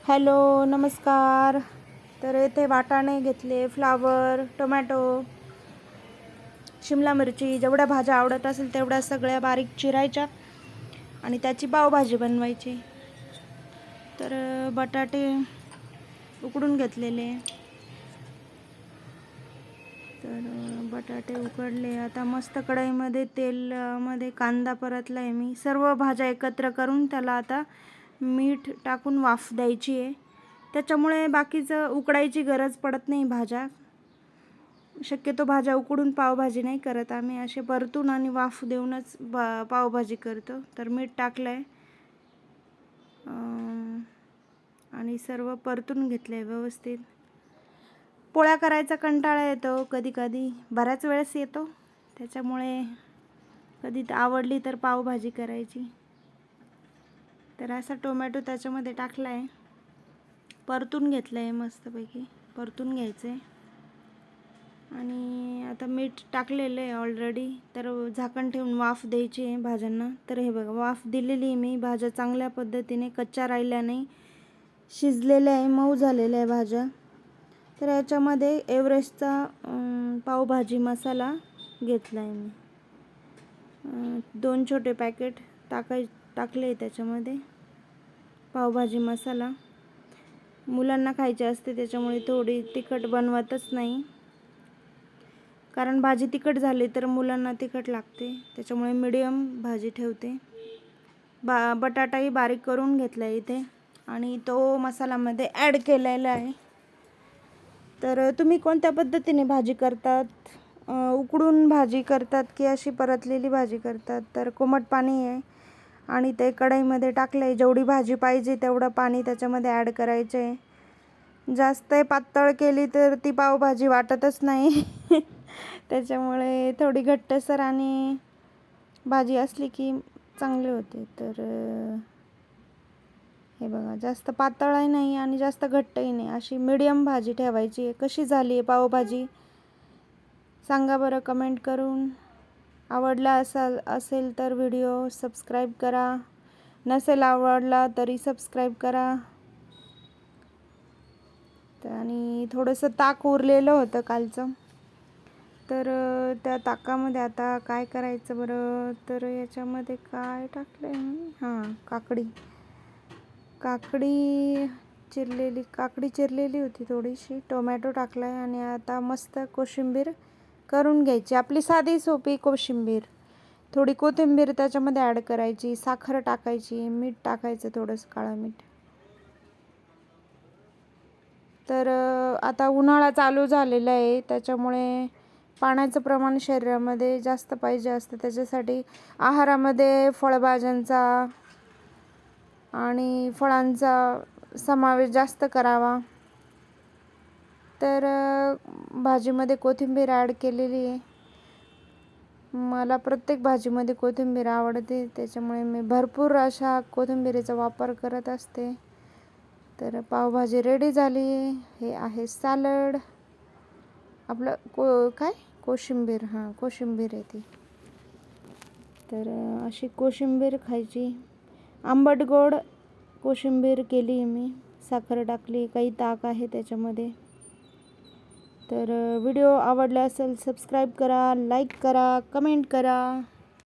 Hello नमस्कार. तर येथे वाटाणे घेतले, फ्लावर, टोमॅटो, शिमला मिरची, जेवढ्या भाज्या आवडत असेल तेवढ्या सगळ्या बारीक चिरायच्या आणि त्याची पावभाजी बनवायची. तर बटाटे उकडून घेतलेले. तर बटाटे उकडले. आता मस्त कढईमध्ये तेलमध्ये कांदा परतला आहे मी. सर्व भाज्या एकत्र करून त्याला आता मीठ टाकून वाफ द्यायची आहे. त्याच्यामुळे बाकीचं उकडायची गरज पडत नाही भाज्या. शक्यतो भाज्या उकडून पावभाजी नाही करत आम्ही, असे परतून आणि वाफ देऊनच पावभाजी करतो. तर मीठ टाकलं आहे आणि सर्व परतून घेतलं आहे व्यवस्थित. पोळ्या करायचा कंटाळा येतो कधी कधी, बऱ्याच वेळेस येतो. त्याच्यामुळे कधी आवडली तर पावभाजी करायची. तर असा टोमॅटो त्याच्यामध्ये टाकला आहे, परतून घेतलं आहे, मस्तपैकी परतून घ्यायचं आहे. आणि आता मीठ टाकलेलं आहे ऑलरेडी. तर झाकण ठेवून वाफ द्यायची आहे भाज्यांना. तर हे बघा, वाफ दिलेली आहे मी. भाज्या चांगल्या पद्धतीने कच्च्या राहिल्या नाही, शिजलेल्या आहे, मऊ झालेल्या आहे भाज्या. तर याच्यामध्ये एव्हरेस्टचा पावभाजी मसाला घेतला आहे मी. 2 छोटे पॅकेट टाकले त्याच्यामध्ये पावभाजी मसाला. मुलांना खायचे असते त्याच्यामुळे थोडी तिखट बनवतच नाही, कारण भाजी तिखट झाली तर मुलांना तिखट लागते. त्याच्यामुळे मीडियम भाजी ठेवते. बटाटाही बारीक करून घेतला इथे आणि तो मसाल्यामध्ये ॲड केलेला आहे. तर तुम्ही कोणत्या पद्धतीने भाजी करतात? उकडून भाजी करतात की अशी परतलेली भाजी करतात? तर कोमट पाणी आहे आणि ते कढईमध्ये टाकलं आहे. जेवढी भाजी पाहिजे तेवढं पाणी त्याच्यामध्ये ॲड करायचं आहे. जास्त पातळ केली तर ती पावभाजी वाटतच नाही. त्याच्यामुळे थोडी घट्टसर आणि भाजी असली की चांगली होते. तर हे बघा, जास्त पातळही नाही आणि जास्त घट्टही नाही, अशी मीडियम भाजी ठेवायची आहे. कशी झाली आहे पावभाजी सांगा बरं कमेंट करून. आवडला असेल तर व्हिडिओ सबस्क्राईब करा, नसेल आवडला तरी सबस्क्राईब करा. आणि थोडंसं ताक उरलेलं होतं कालचं, तर त्या ताकामध्ये आता काय करायचं बरं? तर याच्यामध्ये काय टाकलं आहे मी? काकडी चिरलेली होती थोडीशी, टोमॅटो टाकला आहे आणि आता मस्त कोशिंबीर करून घ्यायची. आपली साधी सोपी कोशिंबीर. थोडी कोथिंबीर त्याच्यामध्ये ॲड करायची, साखर टाकायची, मीठ टाकायचं, थोडंसं काळं मीठ. तर आता उन्हाळा चालू झालेला आहे, त्याच्यामुळे पाण्याचं प्रमाण शरीरामध्ये जास्त पाहिजे असतं. त्याच्यासाठी आहारामध्ये फळभाज्यांचा आणि फळांचा समावेश जास्त करावा. तर भाजीमध्ये कोथिंबीर ॲड केलेली आहे. मला प्रत्येक भाजीमध्ये कोथिंबीर आवडते, त्याच्यामुळे मी भरपूर अशा कोथिंबीरीचा वापर करत असते. तर पावभाजी रेडी झाली. हे आहे सॅलड आपलं, कोशिंबीर. कोशिंबीर आहे ती. तर अशी कोशिंबीर खायची. आंबट गोड कोशिंबीर केली मी, साखर टाकली, काही ताक आहे त्याच्यामध्ये. तर व्हिडिओ आवडला असेल सबस्क्राईब करा, लाईक करा, कमेंट करा.